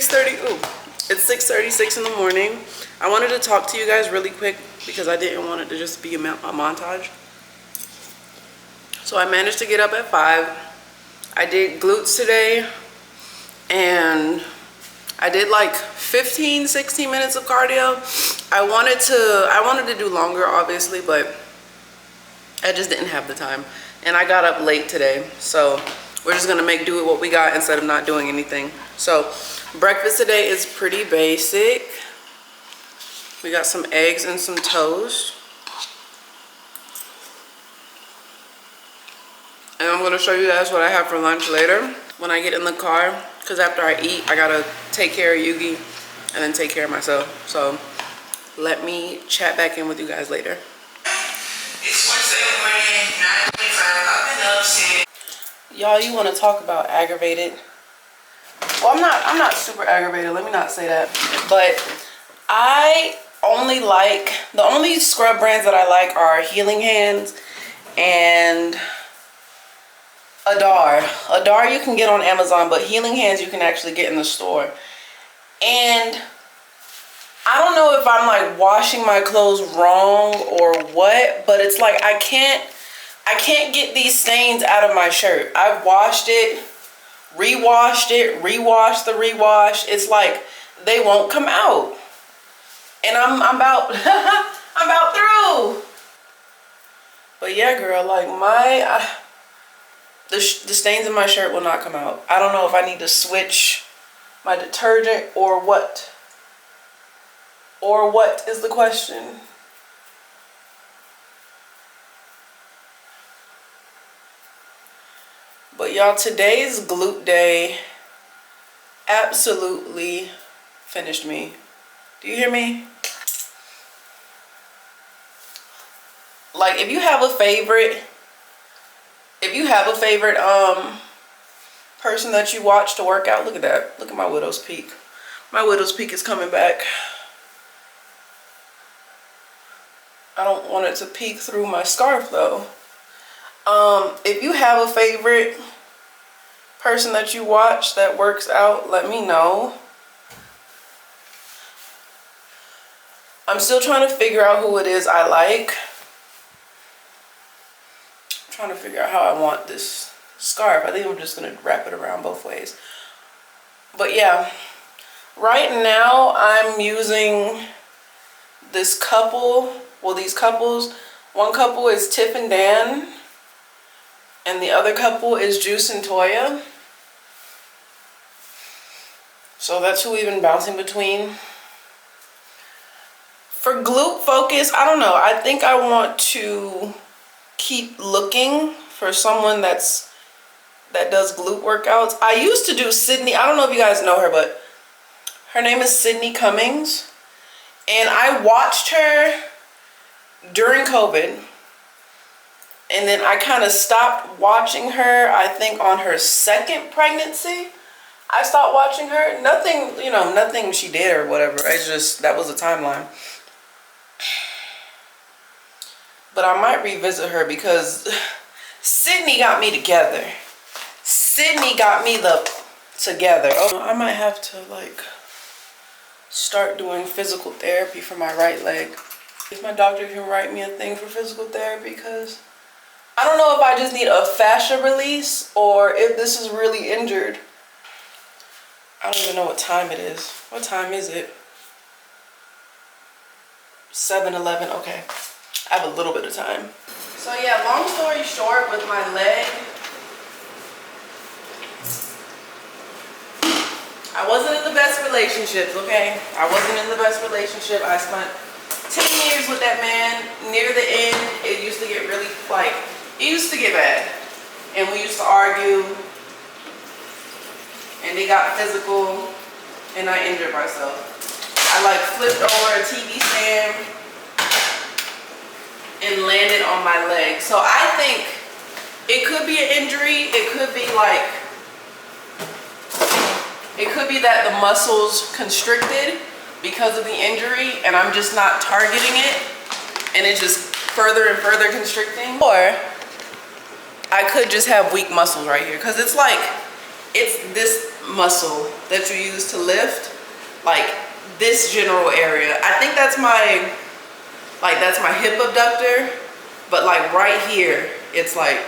6:30. Ooh, it's 6:36 in the morning. I wanted to talk to you guys really quick because I didn't want it to just be a montage. So I managed to get up at 5. I did glutes today, and I did like 15, 16 minutes of cardio. I wanted to do longer, obviously, but I just didn't have the time. And I got up late today, so we're just gonna make do with what we got instead of not doing anything. So breakfast today is pretty basic. We got some eggs and some toast. And I'm gonna show you guys what I have for lunch later when I get in the car, because after I eat, I gotta take care of Yugi and then take care of myself. So let me chat back in with you guys later. It's Wednesday morning, 9:25. I've been up since. Y'all, you wanna talk about aggravated? Well, I'm not super aggravated, let me not say that. But I only like, the only scrub brands that I like are Healing Hands and Adar. Adar you can get on Amazon, but Healing Hands you can actually get in the store. And I don't know if I'm like washing my clothes wrong or what, but it's like I can't get these stains out of my shirt. I've washed it, rewashed it, rewashed the rewash. It's like they won't come out. And I'm about I'm about through. But yeah, girl, like the stains in my shirt will not come out. I don't know if I need to switch my detergent or what. Or what is the question? But y'all, today's glute day absolutely finished me. Do you hear me? Like, if you have a favorite person that you watch to work out, look at that. Look at my widow's peak. My widow's peak is coming back. I don't want it to peek through my scarf though. If you have a favorite person that you watch that works out, let me know. I'm still trying to figure out who it is I like. I'm trying to figure out how I want this scarf. I think I'm just gonna wrap it around both ways. But yeah, right now I'm using this couple. Well, these couples, one couple is Tiff and Dan, and the other couple is Juice and Toya. So that's who we've been bouncing between. For glute focus, I don't know. I think I want to keep looking for someone that does glute workouts. I used to do Sydney. I don't know if you guys know her, but her name is Sydney Cummings. And I watched her during COVID, and then I kind of stopped watching her. I think on her second pregnancy I stopped watching her. Nothing, you know, nothing she did or whatever. It's just, that was a timeline. But I might revisit her because Sydney got me together. Sydney got me together. Oh, I might have to like start doing physical therapy for my right leg. If my doctor can write me a thing for physical therapy, because I don't know if I just need a fascia release or if this is really injured. I don't even know what time it is. What time is it? 7:11. Okay, I have a little bit of time. So yeah, long story short, with my leg, I wasn't in the best relationships, okay? I wasn't in the best relationship. I spent 10 years with that man. Near the end, it used to get really, like, it used to get bad. And we used to argue. And they got physical. And I injured myself. I, like, flipped over a TV stand and landed on my leg. So I think it could be an injury. It could be, like, it could be that the muscles constricted because of the injury and I'm just not targeting it and it's just further and further constricting. Or I could just have weak muscles right here, because it's like it's this muscle that you use to lift, like this general area. I think that's my hip abductor, but like right here, it's tight.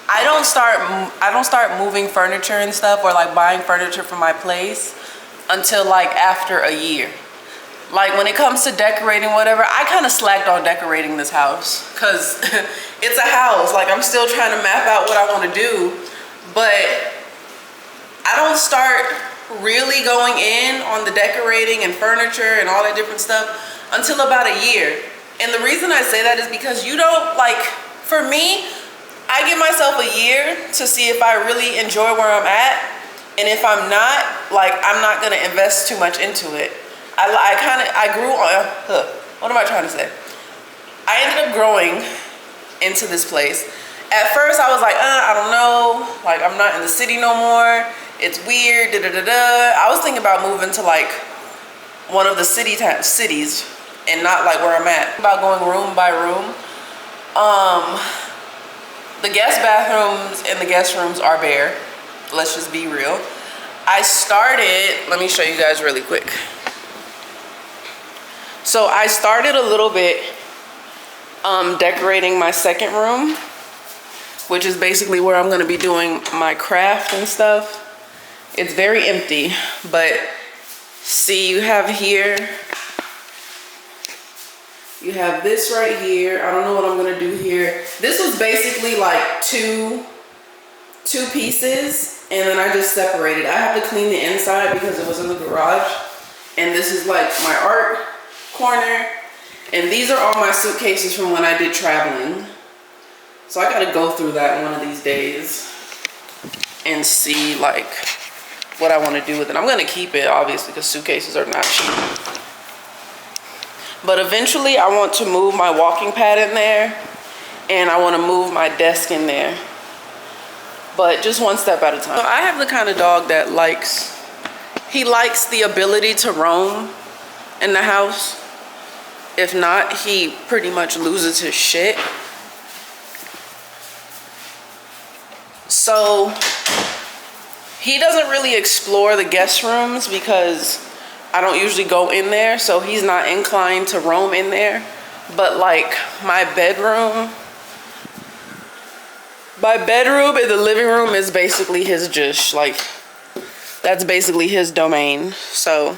I don't start moving furniture and stuff, or like buying furniture for my place until like after a year. Like when it comes to decorating, whatever, I kind of slacked on decorating this house because it's a house. Like I'm still trying to map out what I want to do, but I don't start really going in on the decorating and furniture and all that different stuff until about a year. And the reason I say that is because you don't, like, for me, I give myself a year to see if I really enjoy where I'm at. And if I'm not, like, I'm not gonna invest too much into it. I grew on, what am I trying to say? I ended up growing into this place. At first I was like, I don't know, like I'm not in the city no more. It's weird, I was thinking about moving to like one of the cities and not like where I'm at. About going room by room. The guest bathrooms and the guest rooms are bare. Let's just be real. Let me show you guys really quick. So I started a little bit decorating my second room, which is basically where I'm gonna be doing my craft and stuff. It's very empty, but see, you have here, you have this right here. I don't know what I'm gonna do here. This was basically like two pieces, and then I just separated. I have to clean the inside because it was in the garage. And this is like my art corner. And these are all my suitcases from when I did traveling. So I gotta go through that one of these days and see like what I want to do with it. I'm gonna keep it obviously because suitcases are not cheap. But eventually I want to move my walking pad in there, and I want to move my desk in there. But just one step at a time. So I have the kind of dog that likes the ability to roam in the house. If not, he pretty much loses his shit. So he doesn't really explore the guest rooms because I don't usually go in there, so he's not inclined to roam in there. But like my bedroom and the living room is basically his that's basically his domain. So,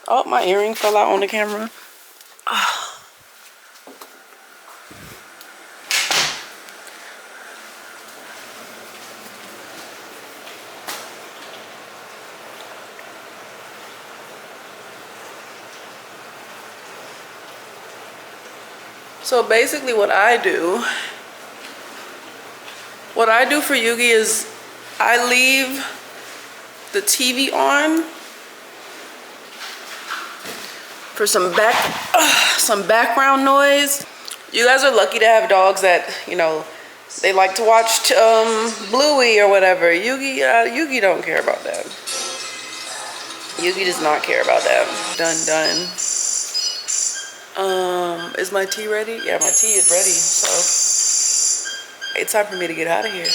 oh, my earring fell out on the camera. Oh. So basically what I do for Yugi is I leave the TV on for some background noise. You guys are lucky to have dogs that, you know, they like to watch Bluey or whatever. Yugi don't care about that. Yugi does not care about that. Done. Is my tea ready? Yeah, my tea is ready, so it's time for me to get out of here.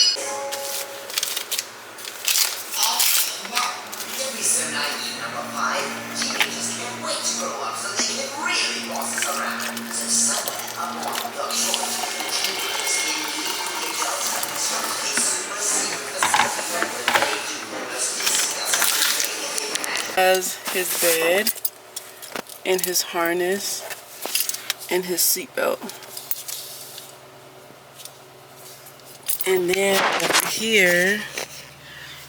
Has his bed and his harness and his seatbelt. And then over here,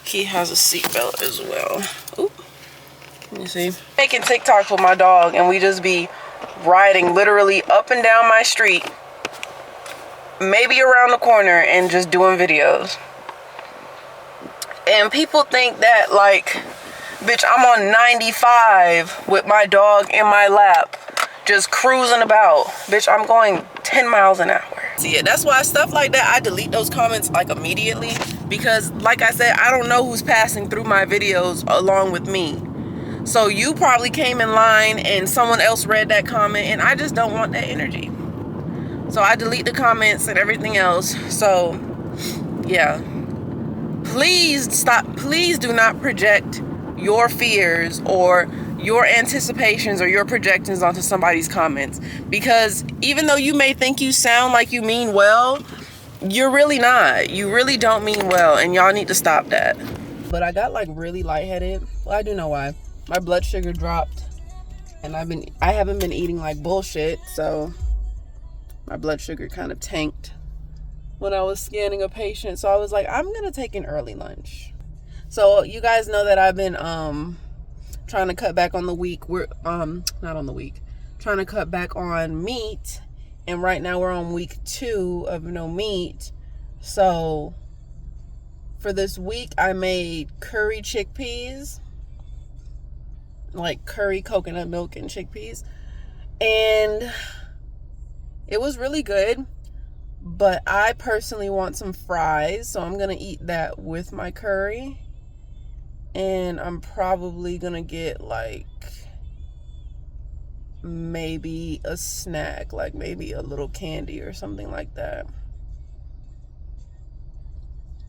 he has a seatbelt as well. Ooh, can you see? Making TikToks with my dog, and we just be riding literally up and down my street, maybe around the corner, and just doing videos. And people think that like, bitch, I'm on 95 with my dog in my lap, just cruising about. Bitch, I'm going 10 miles an hour. See, that's why stuff like that, I delete those comments like immediately, because like I said, I don't know who's passing through my videos along with me. So you probably came in line and someone else read that comment, and I just don't want that energy. So I delete the comments and everything else. So yeah, please stop. Please do not project your fears or your anticipations or your projections onto somebody's comments, because even though you may think you sound like you mean well, you're really not. You really don't mean well, and y'all need to stop that. But I got like really lightheaded. Well, I do know why. My blood sugar dropped, and I haven't been eating like bullshit, so my blood sugar kind of tanked when I was scanning a patient. So I was like, I'm gonna take an early lunch. So you guys know that I've been trying to cut back on the week. We're not on the week. Trying to cut back on meat, and right now we're on week 2 of no meat. So for this week, I made curry chickpeas, like curry coconut milk and chickpeas, and it was really good. But I personally want some fries, so I'm gonna eat that with my curry, and I'm probably gonna get like maybe a snack, like maybe a little candy or something like that.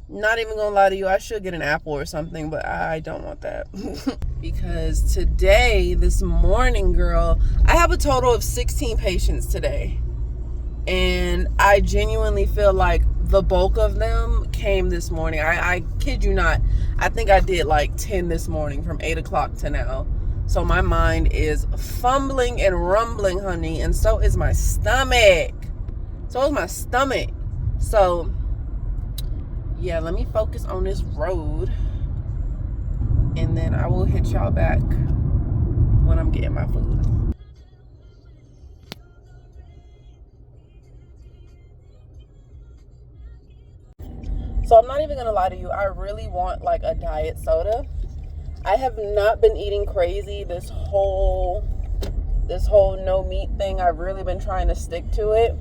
Not even gonna lie to you, I should get an apple or something, but I don't want that. Because today, this morning, girl, I have a total of 16 patients today. And I genuinely feel like the bulk of them came this morning. I kid you not. I think I did like 10 this morning from 8 o'clock to now. So my mind is fumbling and rumbling, honey. And so is my stomach. So yeah, let me focus on this road, and then I will hit y'all back when I'm getting my food. So I'm not even gonna lie to you, I really want like a diet soda. I have not been eating crazy this whole no meat thing. I've really been trying to stick to it.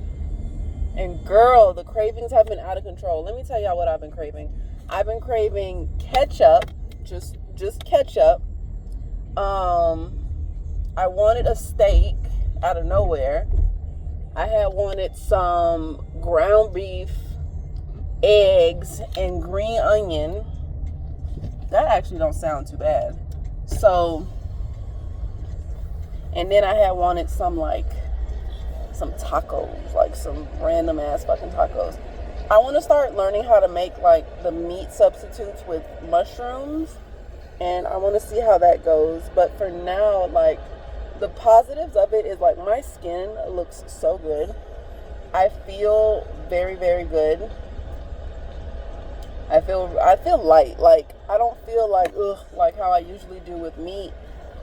And girl, the cravings have been out of control. Let me tell y'all what I've been craving. I've been craving ketchup, just ketchup. I wanted a steak out of nowhere. I had wanted some ground beef, eggs, and green onion. That actually don't sound too bad. So, and then I had wanted some tacos, like some random ass fucking tacos. I want to start learning how to make like the meat substitutes with mushrooms, and I want to see how that goes. But for now, like, the positives of it is like my skin looks so good. I feel very, very good. I feel light. Like, I don't feel like like how I usually do with meat.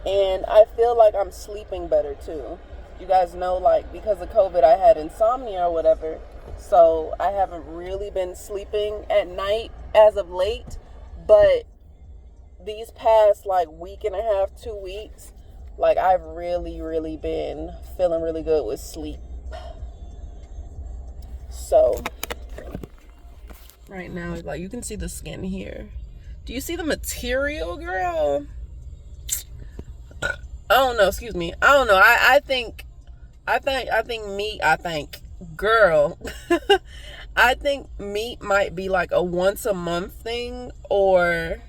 And I feel like I'm sleeping better too. You guys know, like, because of COVID, I had insomnia or whatever. So I haven't really been sleeping at night as of late. But these past like week and a half, 2 weeks, like, I've really, really been feeling really good with sleep. So right now, like, you can see the skin here. Do you see the material, girl? I don't know. Excuse me. I don't know. I think girl, I think meat might be like a once a month thing, or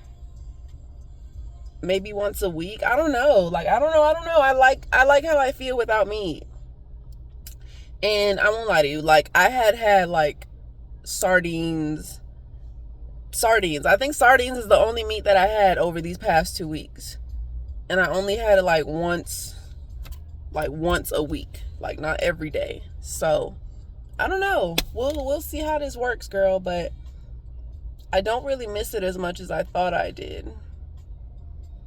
maybe once a week. I don't know. Like, I don't know. I like how I feel without meat. And I won't lie to you. Like, I had like sardines. I think sardines is the only meat that I had over these past 2 weeks. And I only had it like once a week, like not every day. So I don't know. We'll see how this works, girl. But I don't really miss it as much as I thought I did.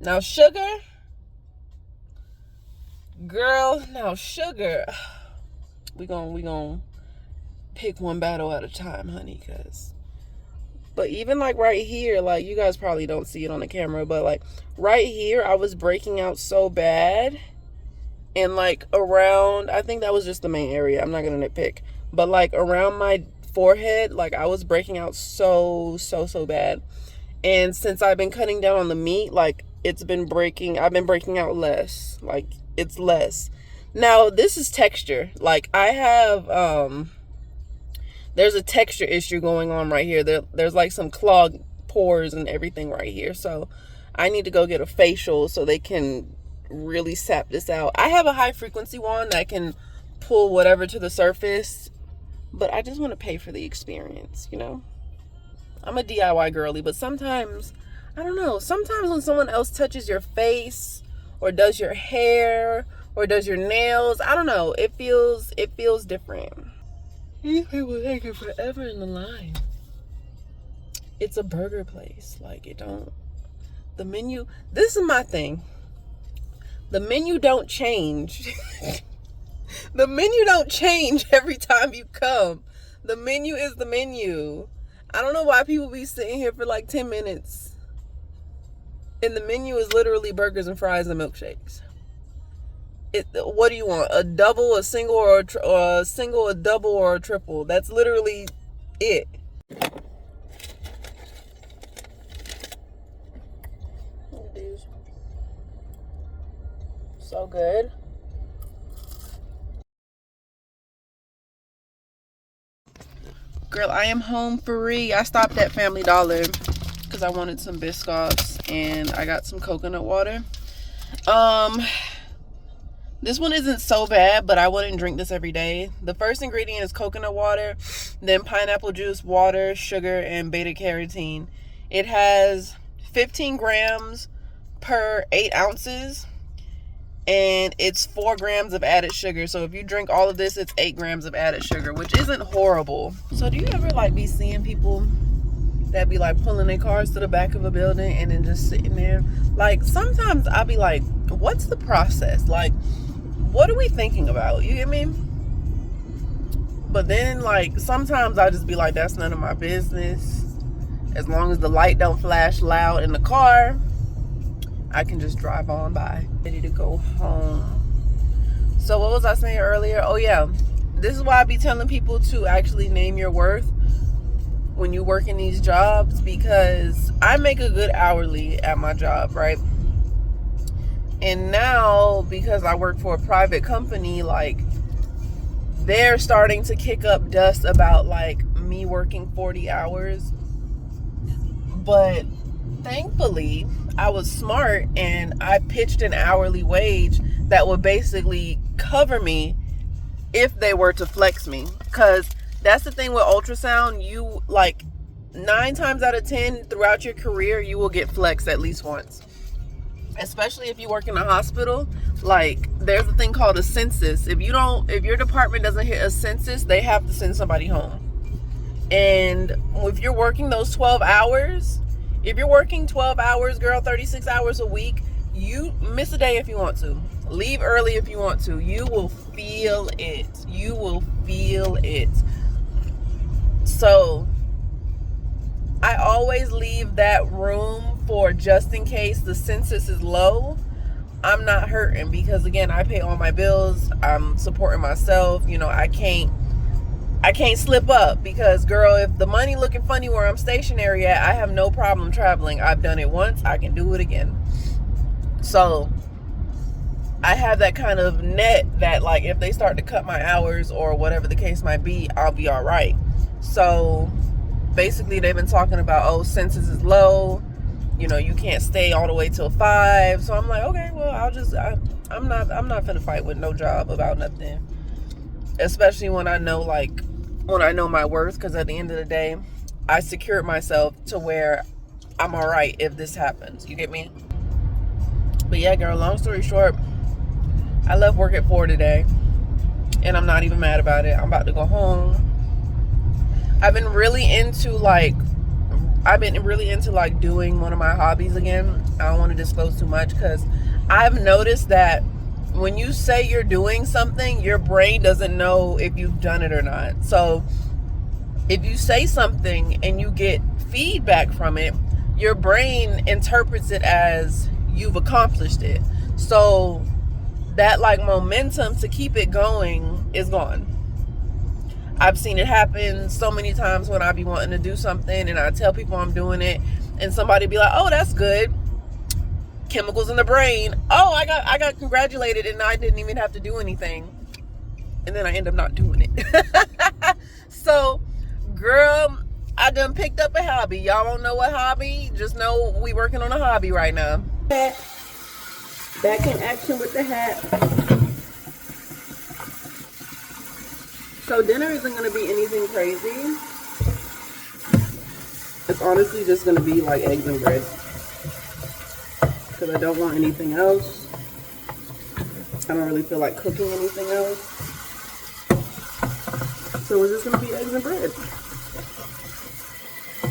Now sugar, girl. We gonna pick one battle at a time, honey. But even like right here, like, you guys probably don't see it on the camera, but like right here, I was breaking out so bad. And like around, I think that was just the main area. I'm not going to nitpick. But like around my forehead, like, I was breaking out so bad. And since I've been cutting down on the meat, like, I've been breaking out less. Like, it's less. Now, this is texture. Like, I have there's a texture issue going on right here. There's like some clogged pores and everything right here. So I need to go get a facial so they can really sap this out. I have a high frequency wand that can pull whatever to the surface, but I just want to pay for the experience, you know? I'm a DIY girly, but sometimes, I don't know, sometimes when someone else touches your face or does your hair or does your nails, I don't know, it feels different. These people taking forever in the line. It's a burger place. Like, the menu, this is my thing. The menu don't change. The menu don't change every time you come. The menu is the menu. I don't know why people be sitting here for like 10 minutes. And the menu is literally burgers and fries and milkshakes. What do you want? A double, a single, or a single, a double, or a triple? That's literally it. So good. Girl, I am home free. I stopped at Family Dollar because I wanted some Biscoffs and I got some coconut water. This one isn't so bad, but I wouldn't drink this every day. The first ingredient is coconut water, then pineapple juice, water, sugar, and beta carotene. It has 15 grams per 8 ounces, and it's 4 grams of added sugar. So if you drink all of this, it's 8 grams of added sugar, which isn't horrible. So do you ever like be seeing people that be like pulling their cars to the back of a building and then just sitting there? Like, sometimes I'll be like, what's the process? Like, what are we thinking about? You get me? But then, like, sometimes I just be like, that's none of my business. As long as the light don't flash loud in the car, I can just drive on by. Ready to go home. So what was I saying earlier? Oh yeah, this is why I be telling people to actually name your worth when you work in these jobs, because I make a good hourly at my job, right? And now, because I work for a private company, like, they're starting to kick up dust about like me working 40 hours. But thankfully, I was smart and I pitched an hourly wage that would basically cover me if they were to flex me. Because that's the thing with ultrasound, you, like, 9 times out of 10 throughout your career, you will get flexed at least once. Especially if you work in a hospital. Like, there's a thing called a census. If your department doesn't hit a census, they have to send somebody home. And if you're working those 12 hours, if you're working 12 hours, girl, 36 hours a week, you miss a day if you want to. Leave early if you want to. You will feel it. You will feel it. So I always leave that room for just in case the census is low. I'm not hurting because, again, I pay all my bills. I'm supporting myself. You know, I can't slip up because, girl, if the money looking funny where I'm stationary at, I have no problem traveling. I've done it once. I can do it again. So I have that kind of net that, like, if they start to cut my hours or whatever the case might be, I'll be all right. So basically, they've been talking about, oh, census is low. You know, you can't stay all the way till 5. So I'm like, okay, well, I'm not finna fight with no job about nothing. Especially when I know my worth, because at the end of the day, I secured myself to where I'm all right if this happens. You get me? But yeah, girl, long story short, I left work at 4 today, and I'm not even mad about it. I'm about to go home. I've been really into doing one of my hobbies again. I don't want to disclose too much because I've noticed that when you say you're doing something, your brain doesn't know if you've done it or not. So if you say something and you get feedback from it, your brain interprets it as you've accomplished it. So that, like, momentum to keep it going is gone. I've seen it happen so many times when I be wanting to do something and I tell people I'm doing it and somebody be like, oh, that's good. Chemicals in the brain. Oh, I got congratulated and I didn't even have to do anything. And then I end up not doing it. So Girl, I done picked up a hobby. Y'all don't know what hobby? Just know we working on a hobby right now. Back in action with the hat. So dinner isn't going to be anything crazy. It's honestly just going to be like eggs and bread. Because I don't want anything else. I don't really feel like cooking anything else. So it's just going to be eggs and bread.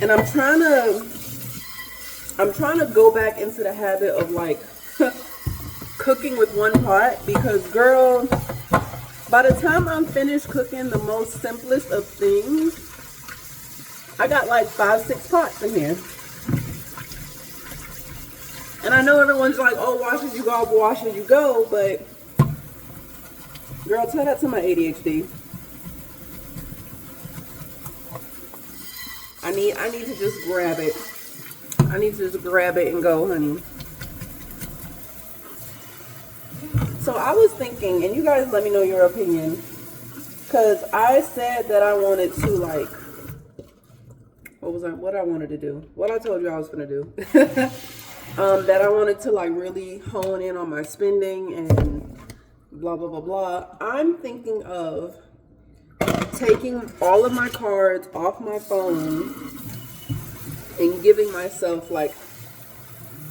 And I'm trying to go back into the habit of like cooking with one pot, because girl, by the time I'm finished cooking the most simplest of things, I got like 5-6 pots in here. And I know everyone's like, oh, wash as you go, but girl, tell that to my ADHD. I need to just grab it. I need to just grab it and go, honey. So I was thinking, and you guys let me know your opinion, because I said that I wanted to like, what I wanted to do, what I told you I was gonna do. That I wanted to like really hone in on my spending and blah, blah, blah, blah. I'm thinking of taking all of my cards off my phone and giving myself like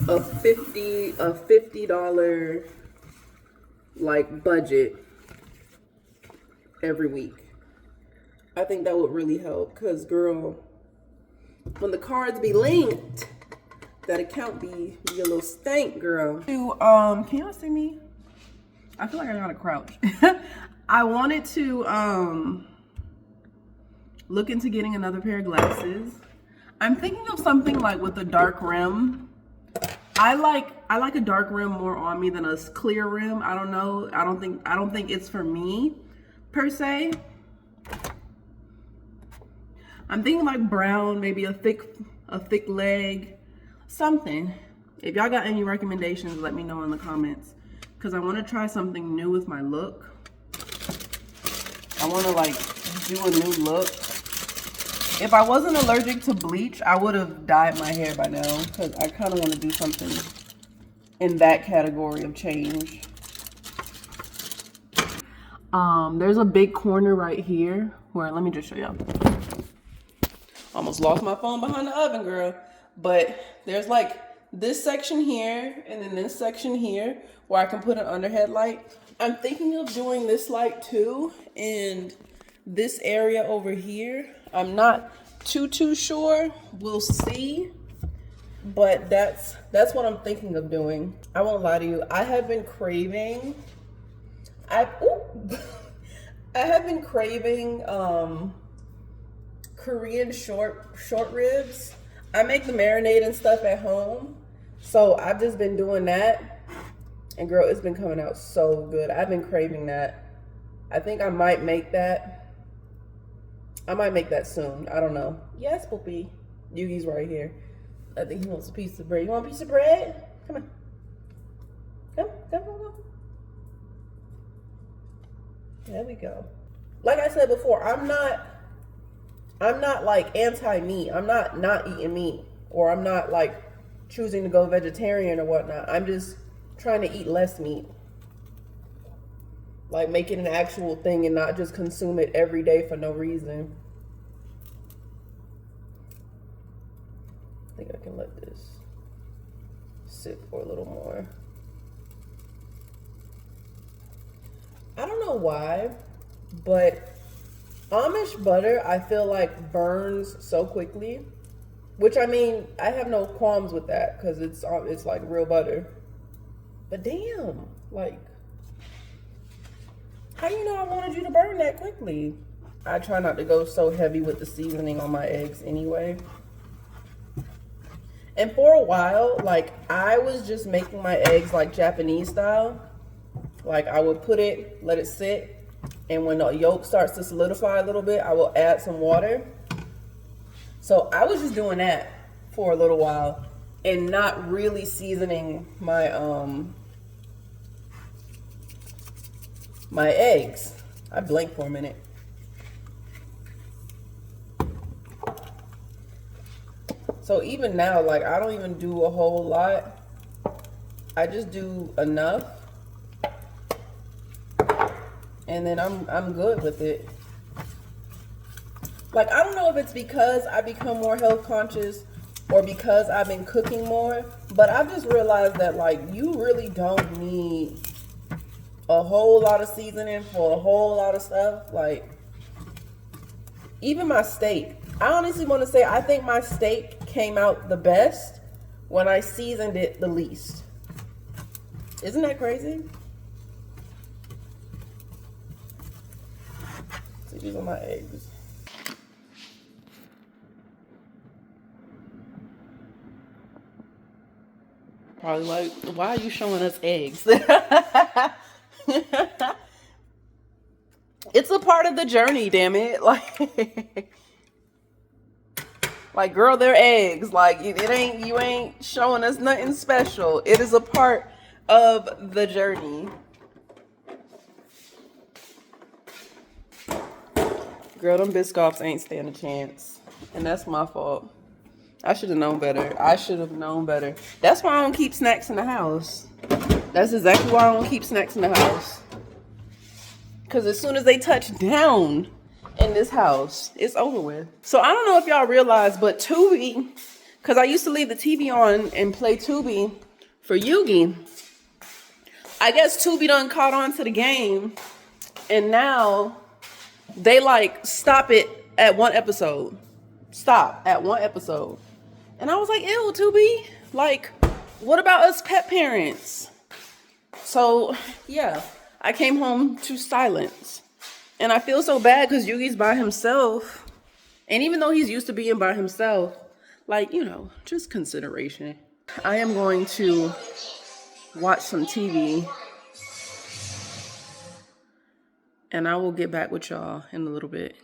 a $50 like budget every week. I think that would really help, because girl, when the cards be linked, that account be a little stank, girl. Can y'all see me? I feel like I gotta crouch. I wanted to look into getting another pair of glasses. I'm thinking of something like with a dark rim. I like a dark rim more on me than a clear rim. I don't know. I don't think it's for me per se. I'm thinking like brown, maybe a thick leg, something. If y'all got any recommendations, let me know in the comments, because I want to try something new with my look. I want to like do a new look. If I wasn't allergic to bleach, I would have dyed my hair by now, because I kind of want to do something in that category of change. There's a big corner right here where, let me just show y'all. Almost lost my phone behind the oven, girl. But there's like this section here and then this section here where I can put an underhead light. I'm thinking of doing this light too, and this area over here. I'm not too sure. We'll see. But that's what I'm thinking of doing. I won't lie to you. I have been craving Korean short ribs. I make the marinade and stuff at home, so I've just been doing that, and girl, it's been coming out so good. I've been craving that. I think I might make that. I might make that soon. I don't know. Yes, Poopy. Yugi's right here. I think he wants a piece of bread. You want a piece of bread? Come on. Come. There we go. Like I said before, I'm not like anti-meat. I'm not eating meat, or I'm not like choosing to go vegetarian or whatnot. I'm just trying to eat less meat. Like make it an actual thing and not just consume it every day for no reason. I think I can let this sit for a little more. I don't know why, but Amish butter, I feel like burns so quickly, which I mean, I have no qualms with that because it's like real butter. But damn, like, how you know I wanted you to burn that quickly? I try not to go so heavy with the seasoning on my eggs anyway. And for a while, like, I was just making my eggs like Japanese style. Like, I would put it, let it sit, and when the yolk starts to solidify a little bit, I will add some water. So I was just doing that for a little while and not really seasoning my my eggs. I blinked for a minute. So even now, like, I don't even do a whole lot. I just do enough, and then I'm good with it. Like, I don't know if it's because I become more health conscious or because I've been cooking more, but I've just realized that, like, you really don't need a whole lot of seasoning for a whole lot of stuff. Like, even my steak, I honestly want to say I think my steak came out the best when I seasoned it the least. Isn't that crazy? So these are my eggs. Probably like, why are you showing us eggs? It's a part of the journey, damn it. Like, girl, they're eggs. Like, it ain't, you ain't showing us nothing special. It is a part of the journey. Girl, them Biscoffs ain't stand a chance. And that's my fault. I should have known better. I should have known better. That's why I don't keep snacks in the house. That's exactly why I don't keep snacks in the house. Because as soon as they touch down in this house, it's over with. So I don't know if y'all realize, but Tubi, because I used to leave the TV on and play Tubi for Yugi. I guess Tubi done caught on to the game, and now they like stop it at one episode. Stop at one episode. And I was like, ew, Tubi. Like, what about us pet parents? So, yeah, I came home to silence. And I feel so bad because Yugi's by himself. And even though he's used to being by himself, like, you know, just consideration. I am going to watch some TV. And I will get back with y'all in a little bit.